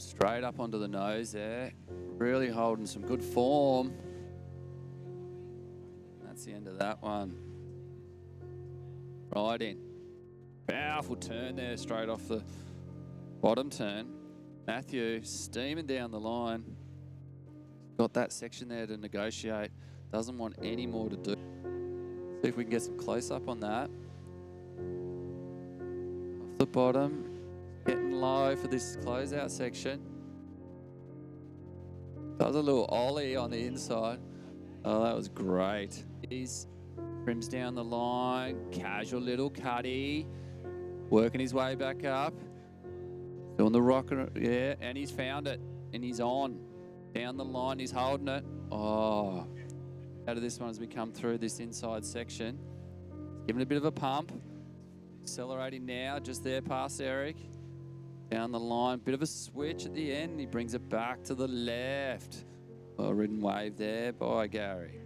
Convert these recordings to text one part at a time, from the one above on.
Straight up onto the nose there. Really holding some good form. That's the end of that one. Right in. Powerful turn there, straight off the bottom turn. Matthew steaming down the line. Got that section there to negotiate. Doesn't want any more to do. See if we can get some close up on that. Off the bottom. Getting low for this closeout section. Does a little ollie on the inside. Oh, that was great. He's trims down the line. Casual little cutty. Working his way back up. Doing the rocker, yeah, and he's found it. And he's on. Down the line, he's holding it. Oh. Out of this one as we come through this inside section. Giving it a bit of a pump. Accelerating now, just there past Eric. Down the line, bit of a switch at the end. He brings it back to the left. Well ridden wave there by Gary.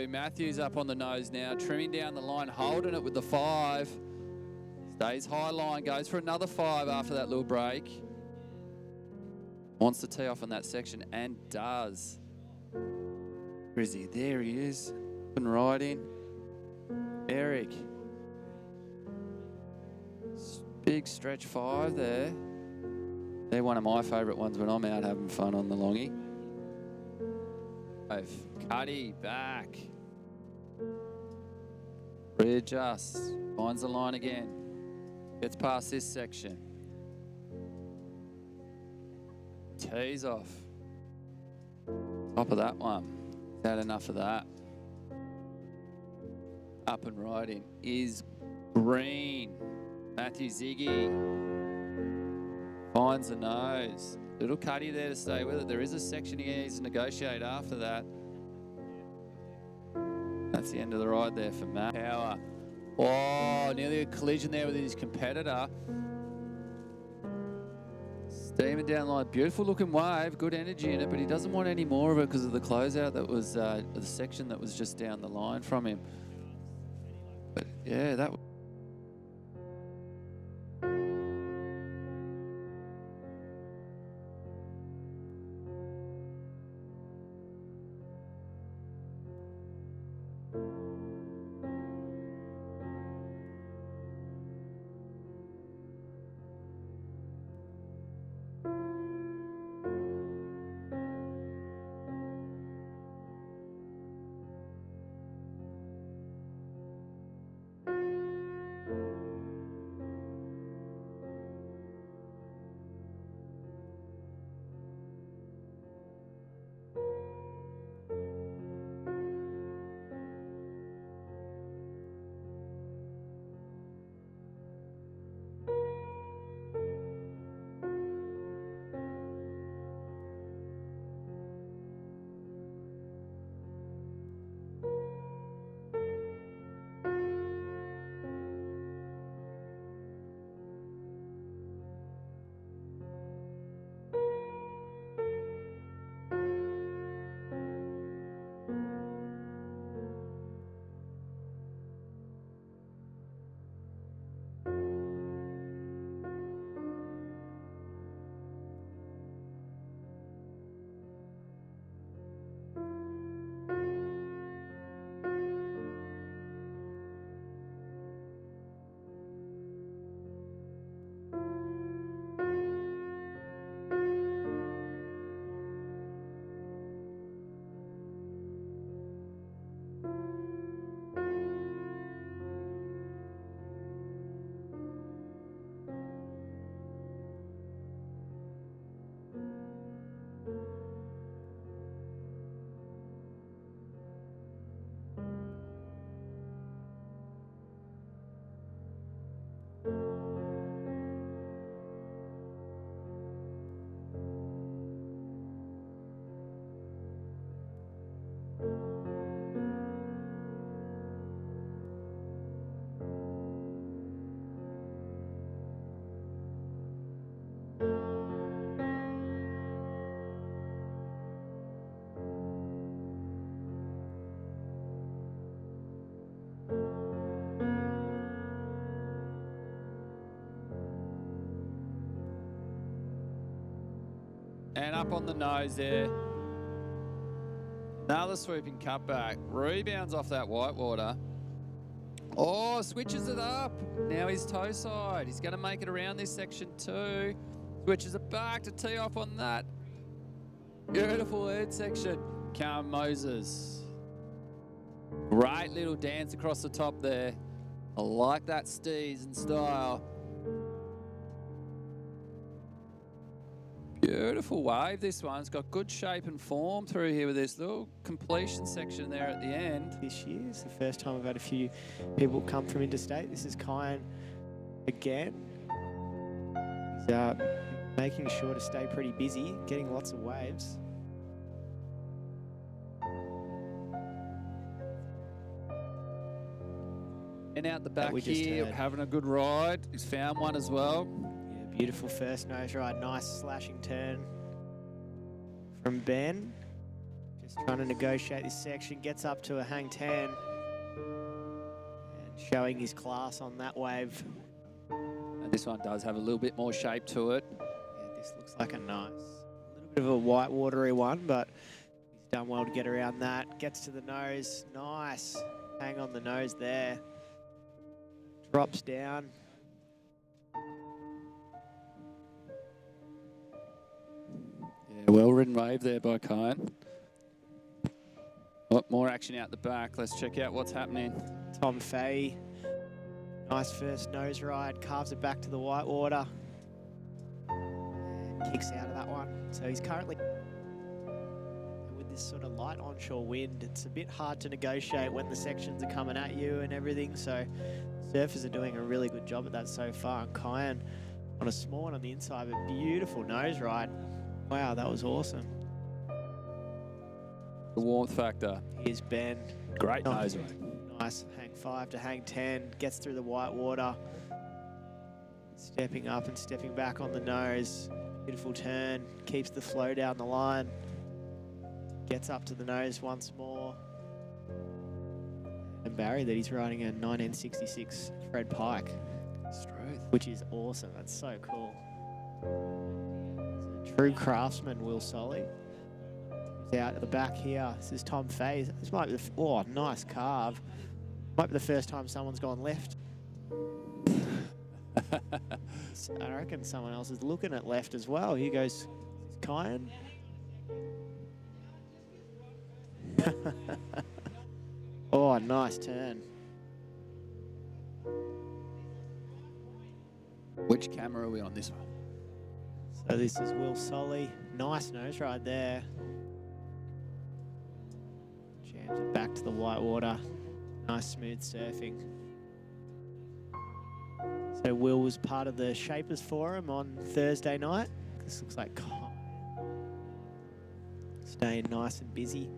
Matthew's up on the nose now, trimming down the line, holding it with the 5. Stays high line, goes for another 5 after that little break. Wants to tee off on that section and does. Where is he? There he is. Up and right in. Eric. Big stretch 5 there. They're one of my favourite ones when I'm out having fun on the longie. Cuddy back. Readjusts. Finds the line again. Gets past this section. Tees off. Top of that one. Had enough of that. Up and right in is Green. Matthew Ziggy. Finds the nose. Little cutty there to stay with it. There is a section he needs to negotiate after that. That's the end of the ride there for Matt. Power. Oh, nearly a collision there with his competitor. Steaming down the line. Beautiful looking wave. Good energy in it, but he doesn't want any more of it because of the closeout that was, the section that was just down the line from him. But yeah, that was... And up on the nose there. Another swooping cutback. Rebounds off that whitewater. Oh, switches it up. Now he's toe side. He's going to make it around this section too. Switches it back to tee off on that. Beautiful third section. Callum Moses. Great little dance across the top there. I like that steez and style. Beautiful wave, this one. It's got good shape and form through here with this little completion section there at the end. This year is the first time we've had a few people come from interstate. This is Kyan again. He's making sure to stay pretty busy, getting lots of waves. And out the back here, having a good ride. He's found one as well. Yeah, beautiful first nose ride. Nice slashing turn from Ben. Just trying to negotiate this section. Gets up to a hang 10. And showing his class on that wave. And this one does have a little bit more shape to it. Yeah, this looks like a nice, little bit of a white watery one, but he's done well to get around that. Gets to the nose. Nice. Hang on the nose there. Drops down. Yeah, well-ridden wave there by Kyan. Oh, more action out the back. Let's check out what's happening. Tom Fahey. Nice first nose ride. Carves it back to the whitewater. And kicks out of that one. So he's currently... with this sort of light onshore wind, it's a bit hard to negotiate when the sections are coming at you and everything. So surfers are doing a really good job at that so far. And Kyan on a small one on the inside, but beautiful nose ride. Wow, that was awesome. The warmth factor. Here's Ben. Great nose ride. Nice. Hang 5 to hang 10. Gets through the white water. Stepping up and stepping back on the nose. Beautiful turn. Keeps the flow down the line. Gets up to the nose once more. And Barry that he's riding a 1966 Fred Pike. Straight. Which is awesome. That's so cool. He's a true craftsman, Will Solly. He's out at the back here. This is Tom Fahey. This might be the... Oh, nice carve. Might be the first time someone's gone left. I reckon someone else is looking at left as well. Here goes Kyan. Oh, nice turn. Which camera are we on this one? So this is Will Solly. Nice nose ride there. Jams it back to the whitewater. Nice smooth surfing. So Will was part of the Shapers Forum on Thursday night. This looks like staying nice and busy.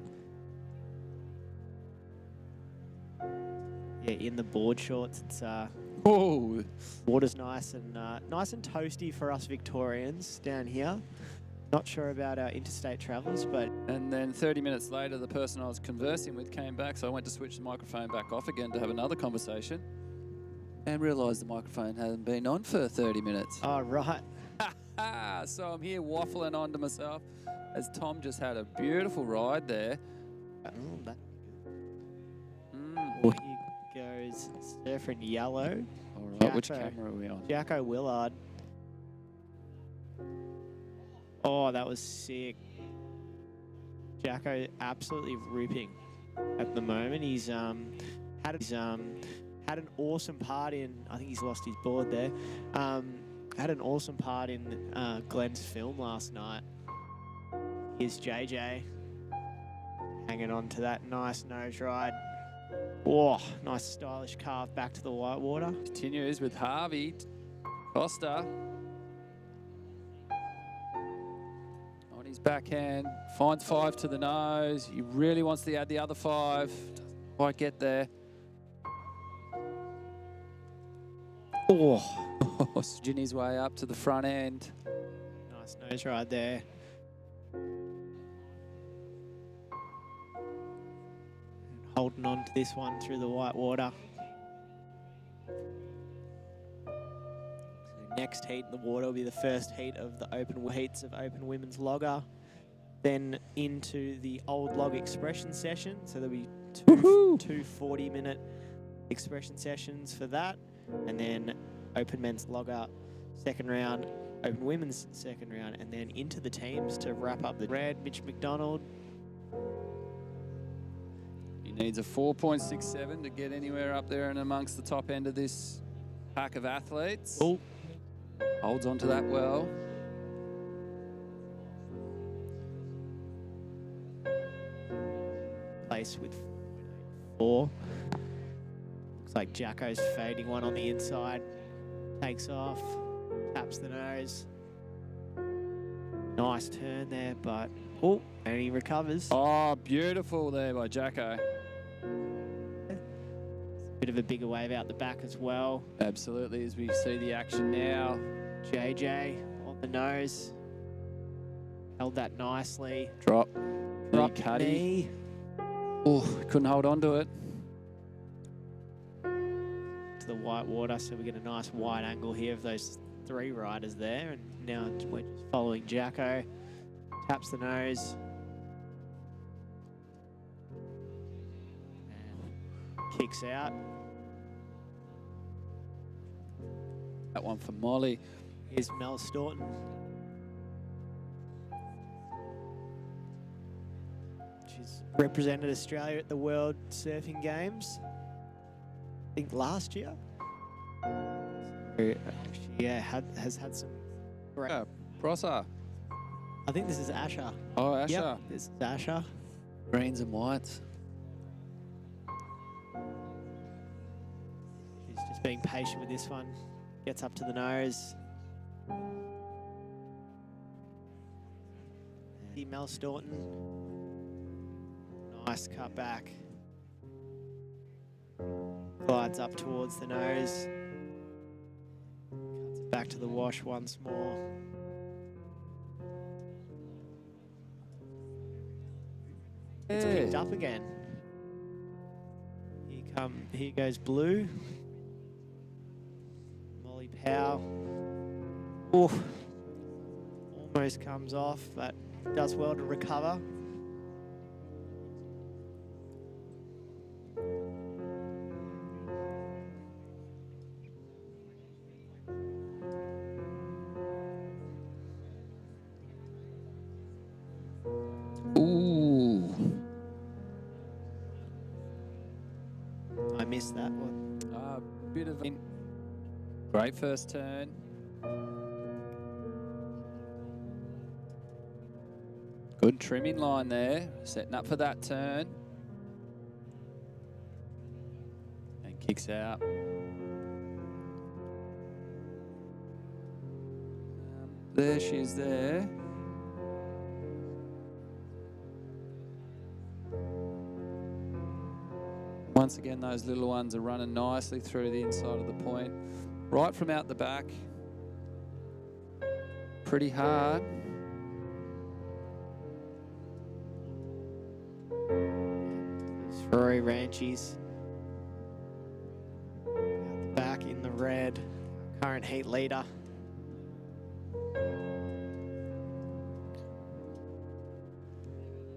Yeah, in the board shorts, it's Oh, water's nice and toasty for us Victorians down here. Not sure about our interstate travellers, but... And then 30 minutes later, the person I was conversing with came back, so I went to switch the microphone back off again to have another conversation and realised the microphone hadn't been on for 30 minutes. Oh, right. So I'm here waffling on to myself as Tom just had a beautiful ride there. Well, here goes surfer in yellow. All right, which camera are we on? Jacko Willard. Oh, that was sick. Jacko absolutely ripping at the moment. He's had an awesome part in... I think he's lost his board there. Had an awesome part in Glenn's film last night. Here's JJ hanging on to that nice nose ride. Oh, nice stylish carve back to the whitewater. Continues with Harvey Costa. On his backhand, finds 5 to the nose. He really wants to add the other 5. Doesn't quite get there. Oh, Ginny's way up to the front end. nice nose ride there. Holding on to this one through the white water. So Next heat in the water will be the first heat of the open heats of Open Women's Logger. Then into the Old Log Expression session. So there'll be two 40-minute expression sessions for that. And then Open Men's Logger second round, Open Women's second round, and then into the teams to wrap up the red. Mitch McDonald. He needs a 4.67 to get anywhere up there and amongst the top end of this pack of athletes. Oh. Holds on to that well. Place with 4. Looks like Jacko's fading one on the inside. Takes off. Taps the nose. Nice turn there, but... Oh, and he recovers. Oh, beautiful there by Jacko. Bit of a bigger wave out the back as well. Absolutely, as we see the action now. JJ on the nose. Held that nicely. Drop. Drop Cuddy. knee. Oh, couldn't hold on to it. To the white water, so we get a nice wide angle here of those 3 riders there. And now we're just following Jacko. Taps the nose. And kicks out. That one for Molly. Here's Mel Staunton. She's represented Australia at the World Surfing Games, I think last year. She has had some great... Prosser. I think this is Asher. Oh, Asher. Yep, this is Asher. Greens and whites. She's just being patient with this one. Gets up to the nose. Mel Staunton. Nice cut back. Glides up towards the nose. Cuts it back to the wash once more. It's picked up again. Here goes Blue. Molly Powell. Oof. Almost comes off, but does well to recover. Ooh. I missed that one. Bit of a great first turn. Good trimming line there, setting up for that turn. And kicks out. There she is there. Once again, those little ones are running nicely through the inside of the point. Right from out the back. Pretty hard. Rory Ranchies. Out the back in the red. Current heat leader.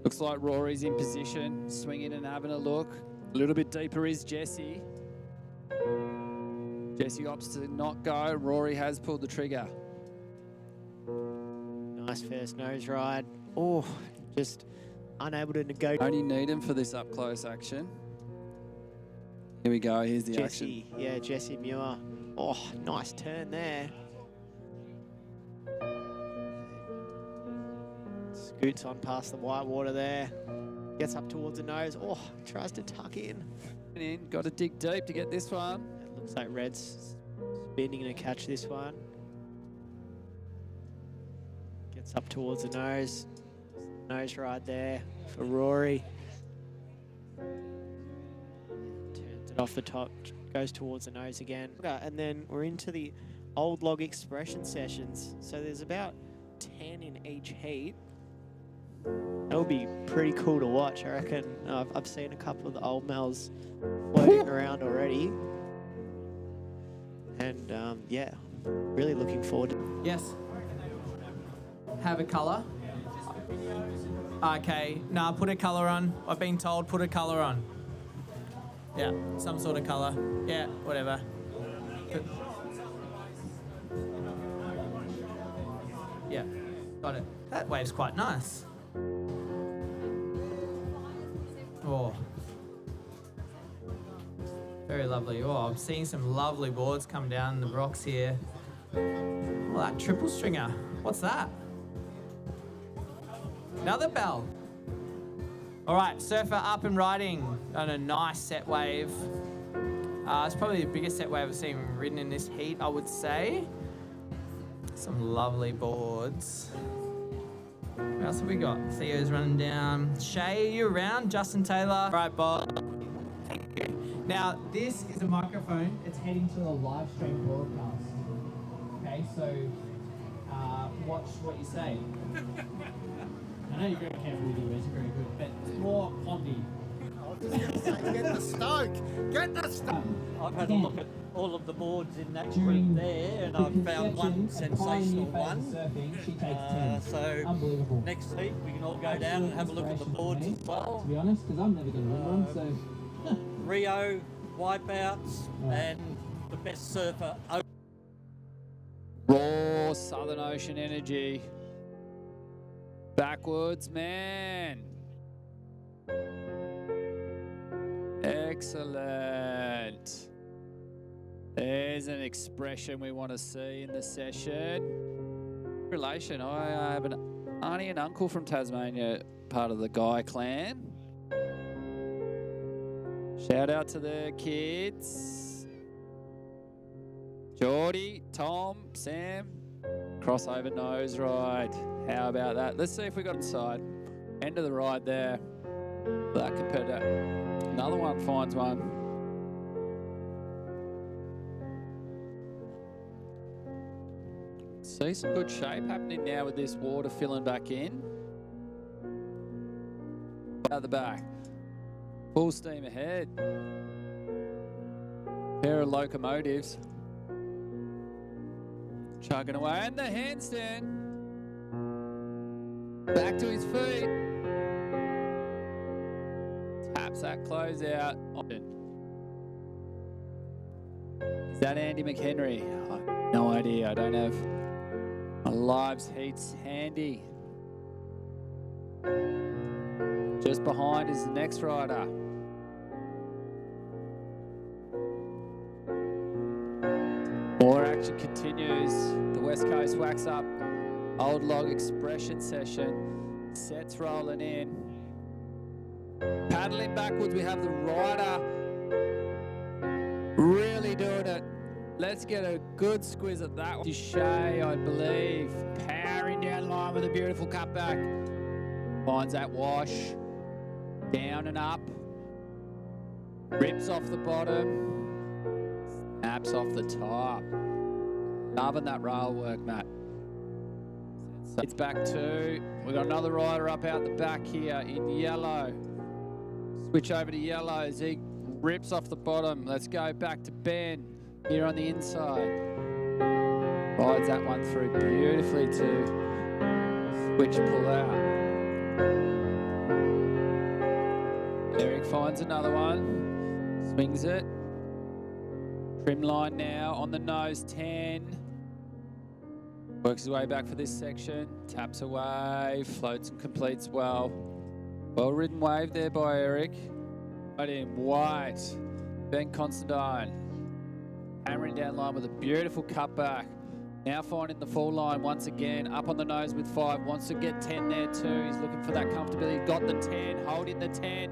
Looks like Rory's in position, swinging and having a look. A little bit deeper is Jessie. Jessie opts to not go. Rory has pulled the trigger. Nice first nose ride. Oh, just unable to negotiate. Only need him for this up-close action. Here we go. Here's the Jessie, action. yeah, Jessie Muir. Oh, nice turn there. Scoots on past the white water there. Gets up towards the nose. Oh, tries to tuck in. Got to dig deep to get this one. It looks like Red's spinning to catch this one. Gets up towards the nose. Nose ride there for Rory. Turns it off the top, goes towards the nose again. And then we're into the Old Log Expression sessions. So there's about 10 in each heat. That'll be pretty cool to watch, I reckon. I've seen a couple of the old Mels floating around already. And yeah, really looking forward to. Yes. Have a colour. Okay. Nah, put a colour on. I've been told put a colour on. Yeah, some sort of colour. Yeah, whatever. Yeah, got it. That wave's quite nice. Oh. Very lovely. Oh, I'm seeing some lovely boards come down the rocks here. Oh, that triple stringer. What's that? Another bell. All right, surfer up and riding on a nice set wave. It's probably the biggest set wave I've seen ridden in this heat, I would say. Some lovely boards. What else have we got? Theo's running down. Shay, are you around? Justin Taylor. All right, Bob. Thank you. Now, this is a microphone. It's heading to a live stream broadcast. Okay, so watch what you say. I know you're very careful with your words, you're very good, but it's more pondy. Get the stoke! Get the stoke! I've had a look at all of the boards in that group there, and I've found one sensational one. Surfing, she takes 10. So Unbelievable. next heat we can all go down and have a look at the boards as well. To be honest, because I'm never going to win one, so... Rio, wipeouts, and the best surfer. Raw Southern Ocean energy. Backwoods, man. Excellent. There's an expression we want to see in the session. Relation, I have an auntie and uncle from Tasmania, part of the Guy clan. Shout out to the kids. Geordie, Tom, Sam. Crossover nose ride. How about that? Let's see if we got inside. End of the ride there. That competitor. Another one finds one. See some good shape happening now with this water filling back in. Out the back. Full steam ahead. Pair of locomotives. Chugging away. And the handstand. Back to his feet. Taps that closeout. Is that Andy McHenry? I have no idea. I don't have my lives heats handy. Just behind is the next rider. More action continues. The West Coast Wax Up Old Log Expression session. Sets rolling in. Paddling backwards, we have the rider really doing it. Let's get a good squeeze at that one. Shay, I believe, powering down the line with a beautiful cutback. Finds that wash. Down and up. Rips off the bottom. Snaps off the top. Loving that rail work, Matt. It's back two. We've got another rider up out the back here in yellow. Switch over to yellow as he rips off the bottom. Let's go back to Ben here on the inside. Rides that one through beautifully to switch pull out. Eric finds another one. Swings it. Trim line now on the nose 10. Works his way back for this section. Taps away. Floats and completes well. Well ridden wave there by Eric. Right in white. Ben Constantine. Hammering down line with a beautiful cutback. Now finding the full line once again. Up on the nose with 5. Wants to get 10 there too. He's looking for that comfortability. Got the 10. Holding the 10.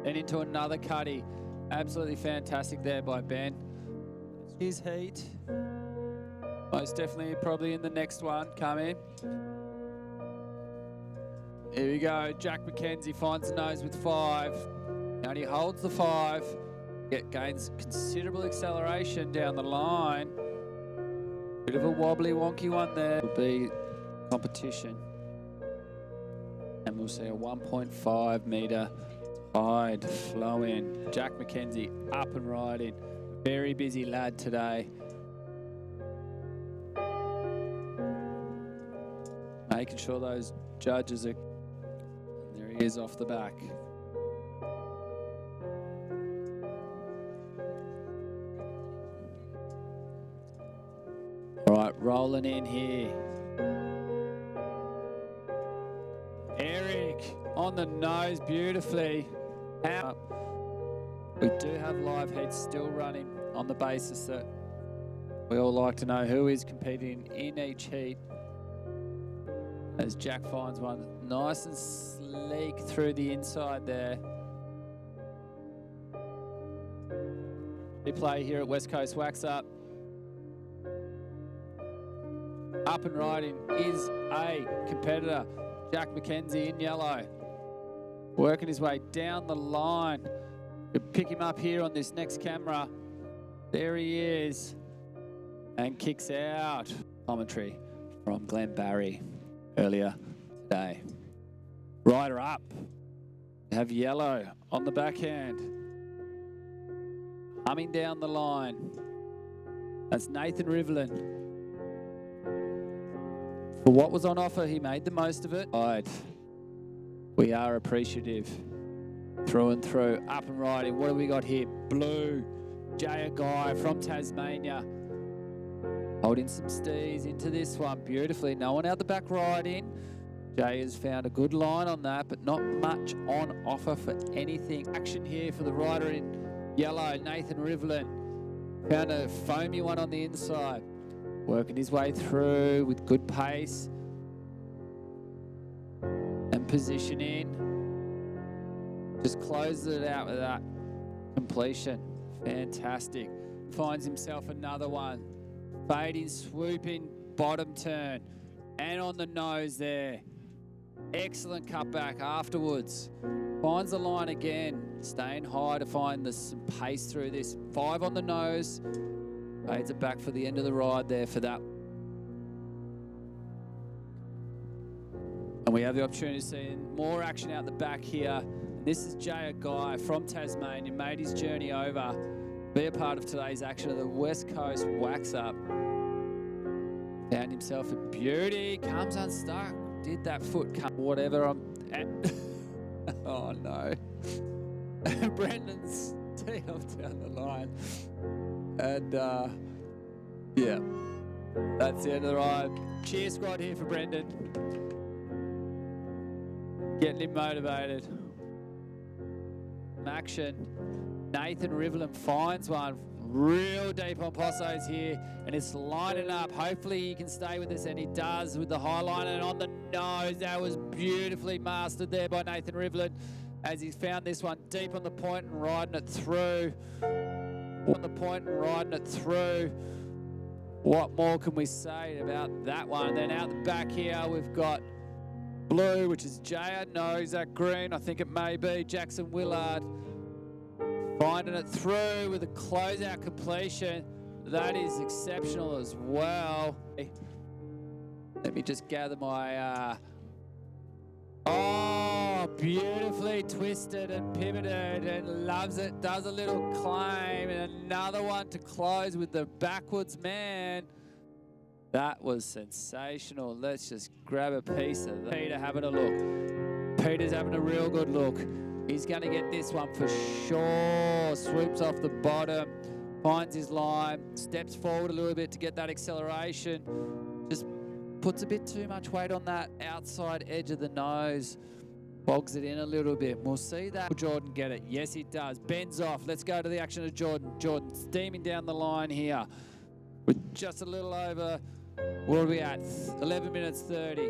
Then into another cutty. Absolutely fantastic there by Ben. His heat. Most definitely probably in the next one coming. Here we go. Jack McKenzie finds the nose with 5. And he holds the 5. Gains considerable acceleration down the line. Bit of a wobbly wonky one there. Will be competition. And we'll see a 1.5 metre tide flow in. Jack McKenzie up and riding. Very busy lad today. making sure those judges are. There he is off the back. All right, rolling in here. Eric on the nose beautifully. We do have live heats still running on the basis that we all like to know who is competing in each heat. As Jack finds one nice and sleek through the inside there. We play here at West Coast Wax Up. Up and riding is a competitor, Jack McKenzie in yellow. Working his way down the line. We pick him up here on this next camera. There he is. And kicks out. Commentary from Glenn Barry earlier today. Rider up. We have yellow on the backhand. Humming down the line. That's Nathan Rivlin. For what was on offer, he made the most of it. Right. We are appreciative. Through and through. Up and riding. What do we got here? Blue. Jaya Guy from Tasmania. Holding some stees into this one beautifully. No one out the back riding. Jay has found a good line on that, but not much on offer for anything. Action here for the rider in yellow, Nathan Rivlin. Found a foamy one on the inside. Working his way through with good pace. And positioning. Just closes it out with that completion. Fantastic. Finds himself another one. Fading, swooping, bottom turn. And on the nose there. Excellent cutback afterwards. Finds the line again. Staying high to find some pace through this. 5 on the nose. Fades it back for the end of the ride there for that. And we have the opportunity to see more action out the back here. This is Jaya Guy from Tasmania. Made his journey over. Be a part of today's action of the West Coast Wax Up. Found himself a beauty. Comes unstuck. Did that foot come? Whatever I'm at. Oh no. Brendan's teed off down the line. And yeah. That's the end of the ride. Cheer squad here for Brendan. Getting him motivated. Action. Nathan Rivlin finds one real deep on Possos here, and it's lining up. Hopefully he can stay with us, and he does with the high line and on the nose. That was beautifully mastered there by Nathan Rivlin as he found this one deep on the point and riding it through. On the point and riding it through. What more can we say about that one? Then out the back here we've got blue, which is Jaya. No, is that green? I think it may be. Jackson Willard. Finding it through with a closeout completion. That is exceptional as well. Let me just gather my... Oh, beautifully twisted and pivoted and loves it. Does a little claim and another one to close with the backwards man. That was sensational. Let's just grab a piece of that. Peter having a look. Peter's having a real good look. He's going to get this one for sure. Swoops off the bottom, finds his line, steps forward a little bit to get that acceleration. Just puts a bit too much weight on that outside edge of the nose. Bogs it in a little bit. We'll see that. Will Jordan get it? Yes, he does. Bends off. Let's go to the action of Jordan. Jordan steaming down the line here with just a little over, what are we at? 11 minutes 30.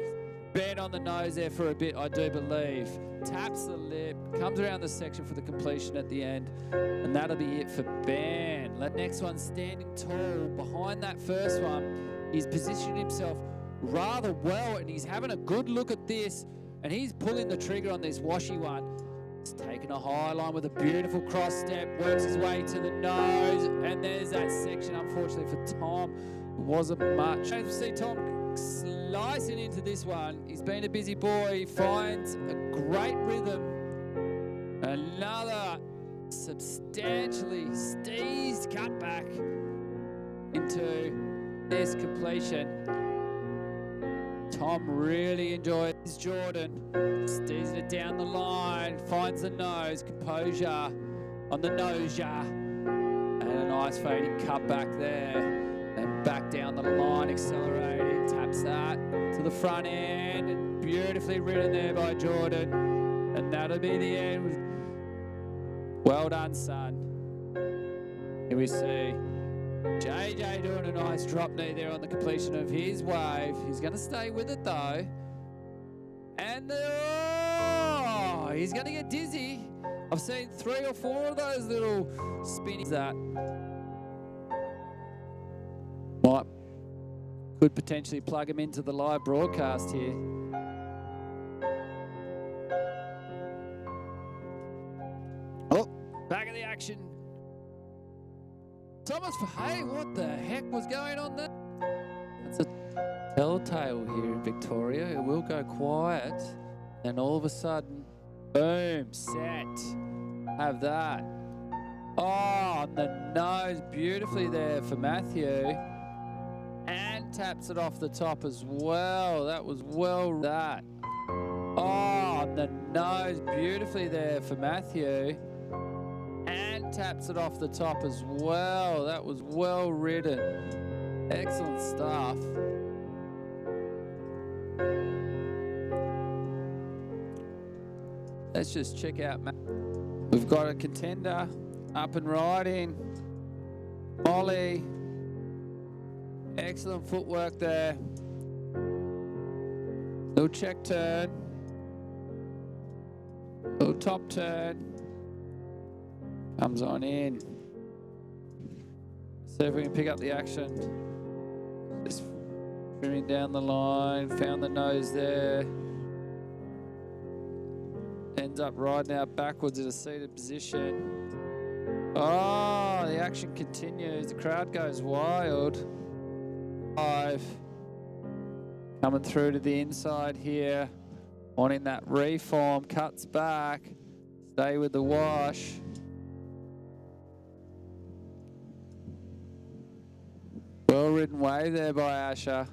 Ben on the nose there for a bit, I do believe. Taps the lip, comes around the section for the completion at the end, and that'll be it for Ben. The next one standing tall behind that first one. He's positioned himself rather well, and he's having a good look at this, and he's pulling the trigger on this washy one. He's taking a high line with a beautiful cross step, works his way to the nose, and there's that section, unfortunately for Tom. It wasn't much. As we see Tom slicing into this one. He's been a busy boy. He finds a great rhythm. Another substantially steezed cutback into this completion. Tom really enjoys Jordan. Steers it down the line, finds the nose, composure on the nose, and a nice fading cut back there. And back down the line, accelerating, taps that to the front end, and beautifully ridden there by Jordan. And that'll be the end. Well done, son. Here we see JJ doing a nice drop knee there on the completion of his wave. He's going to stay with it though. And he's going to get dizzy. I've seen 3 or 4 of those little spinnies that could potentially plug him into the live broadcast here. Oh, back of the action. Thomas Fahey, what the heck was going on there? That's a telltale here in Victoria. It will go quiet, and all of a sudden, boom, set. Have that. Oh, on the nose, beautifully there for Matthew. And taps it off the top as well. That was well that. Oh, on the nose, beautifully there for Matthew. And taps it off the top as well. That was well ridden. Excellent stuff. Let's just check out. We've got a contender up and riding. Molly. Excellent footwork there. Little check turn. Little top turn. Comes on in. See if we can pick up the action. Just trimming down the line. Found the nose there. Ends up riding out backwards in a seated position. Oh, the action continues. The crowd goes wild. 5. Coming through to the inside here. Wanting that reform. Cuts back. Stay with the wash. Well ridden wave there by Asher.